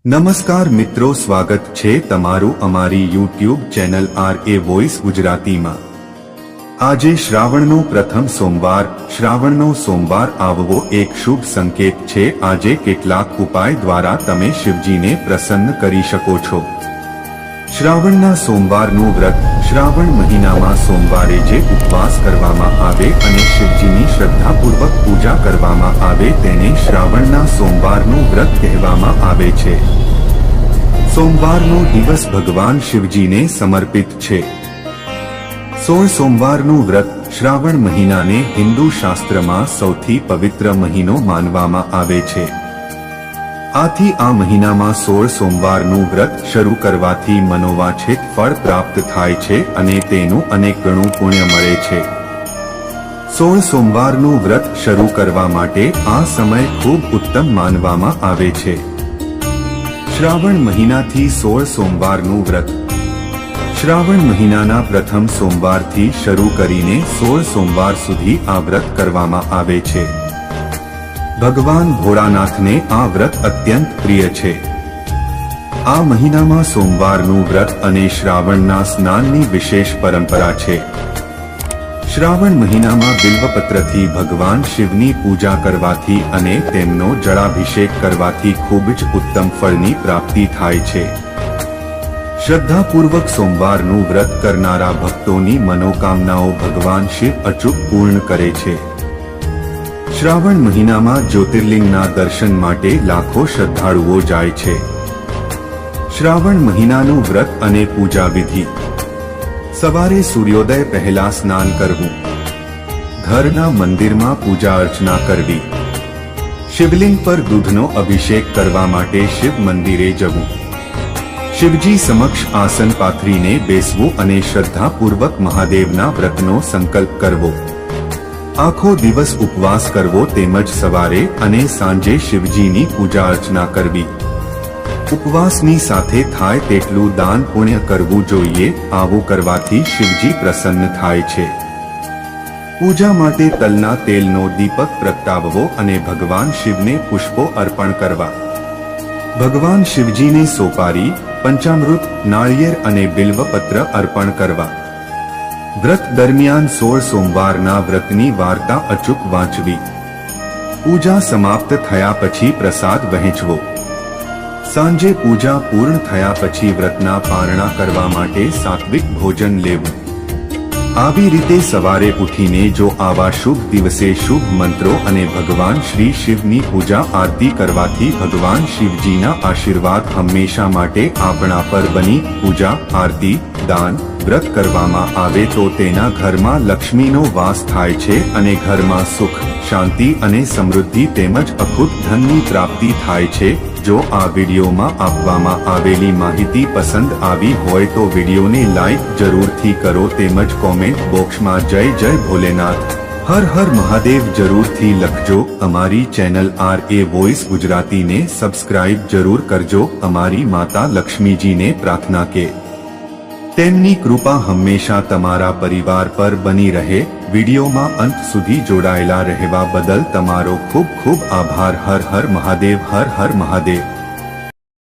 નમસ્કાર મિત્રો, સ્વાગત છે તમારું અમારી યુટ્યુબ ચેનલ RA વોઇસ ગુજરાતીમાં। આજે શ્રાવણનો પ્રથમ સોમવાર, શ્રાવણનો સોમવાર આવવો એક શુભ સંકેત છે। આજે કેટલાક ઉપાય દ્વારા તમે શિવજીને પ્રસન્ન કરી શકો છો। શ્રાવણના સોમવારનું વ્રત। શ્રાવણ મહિનામાં સોમવારે જે ઉપવાસ કરવામાં આવે અને શિવજીની શ્રદ્ધાપૂર્વક પૂજા કરવામાં આવે તેને શ્રાવણના સોમવારનું વ્રત કહેવામાં આવે છે। સોમવારનો દિવસ ભગવાન શિવજીને સમર્પિત છે। 16 સોમવારનું વ્રત। શ્રાવણ મહિનાને હિન્દુ શાસ્ત્રમાં સૌથી પવિત્ર મહિનો માનવામાં આવે છે। આથી આ મહિનામાં 16 સોમવારનું વ્રત શરૂ કરવાથી મનોવાંછિત ફળ પ્રાપ્ત થાય છે અને તેનું અનેક ગણું પુણ્ય મળે છે। 16 સોમવારનું વ્રત શરૂ કરવા માટે આ સમય ખૂબ ઉત્તમ માનવામાં આવે છે। શ્રાવણ મહિનાથી 16 સોમવારનું વ્રત। શ્રાવણ મહિનાના પ્રથમ સોમવારથી શરૂ કરીને 16 સોમવાર સુધી આ વ્રત કરવામાં આવે છે। ભગવાન ભોળાનાથને આ વ્રત અત્યંત પ્રિય છે। આ મહિનામાં સોમવારનું વ્રત અને શ્રાવણના સ્નાનની વિશેષ પરંપરા છે। શ્રાવણ મહિનામાં બિલ્વપત્રથી ભગવાન શિવની પૂજા કરવાથી અને તેમનો જળાભિષેક કરવાથી ખૂબ જ ઉત્તમ ફળની પ્રાપ્તિ થાય છે। શ્રદ્ધાપૂર્વક સોમવારનું વ્રત કરનારા ભક્તોની મનોકામનાઓ ભગવાન શિવ અચૂક પૂર્ણ કરે છે। શ્રાવણ મહિનામાં જ્યોતિર્લિંગના દર્શન માટે લાખો શ્રદ્ધાળુઓ જાય છે। શ્રાવણ મહિનાનું વ્રત અને પૂજા વિધિ। સવારે સૂર્યોદય પહેલા સ્નાન કરવું, ઘરના મંદિરમાં પૂજા અર્ચના કરવી, શિવલિંગ પર દૂધનો અભિષેક કરવા માટે શિવ મંદિરે જવું, શિવજી સમક્ષ આસન પાથરીને બેસવું અને શ્રદ્ધાપૂર્વક મહાદેવના વ્રતનો સંકલ્પ કરવો, આખો દિવસ ઉપવાસ કરવો તેમજ સવારે અને સાંજે શિવજીની પૂજા અર્ચના કરવી। ઉપવાસની સાથે થાય તેટલું દાન પુણ્ય કરવું જોઈએ। આવું કરવાથી શિવજી પ્રસન્ન થાય છે। પૂજા માટે તલના તેલનો દીપક પ્રગટાવવો અને ભગવાન શિવને પુષ્પો અર્પણ કરવા। ભગવાન શિવજીને સોપારી, પંચામૃત, નાળિયેર અને બિલ્વપત્ર અર્પણ કરવા। વ્રત દરમિયાન 16 સોમવારના વ્રતની વાર્તા અચૂક વાંચવી। પૂજા સમાપ્ત થયા પછી પ્રસાદ વહેંચવો। સાંજે પૂજા પૂર્ણ થયા પછી વ્રતના પારણા કરવા માટે સાત્વિક ભોજન લેવું। આવી રીતે સવારે ઉઠીને જો આવા શુભ દિવસે શુભ મંત્રો અને ભગવાન શ્રી શિવની પૂજા આરતી કરવાથી ભગવાન શિવજીના આશીર્વાદ હંમેશા માટે આપણા પર બની। પૂજા, આરતી, દાન, વ્રત કરવામાં આવે તો તેના ઘરમાં લક્ષ્મીનો વાસ થાય છે અને ઘરમાં સુખ, શાંતિ અને સમૃદ્ધિ તેમજ અખૂટ ધનની પ્રાપ્તિ થાય છે। જો આ વિડીયોમાં આપવામાં આવેલી માહિતી પસંદ આવી હોય તો વિડીયોને લાઈક જરૂરથી કરો તેમજ કોમેન્ટ બોક્સમાં જય જય ભોલેનાથ, હર હર મહાદેવ જરૂરથી લખજો। અમારી ચેનલ RA વોઇસ ગુજરાતીને સબસ્ક્રાઇબ જરૂર કરજો। અમારી માતા લક્ષ્મીજીને પ્રાર્થના કે તેમની કૃપા હંમેશા તમારા પરિવાર પર બની રહે। વિડીયોમાં અંત સુધી જોડાયેલા રહેવા બદલ તમારો ખૂબ ખૂબ આભાર। હર હર મહાદેવ, હર હર મહાદેવ।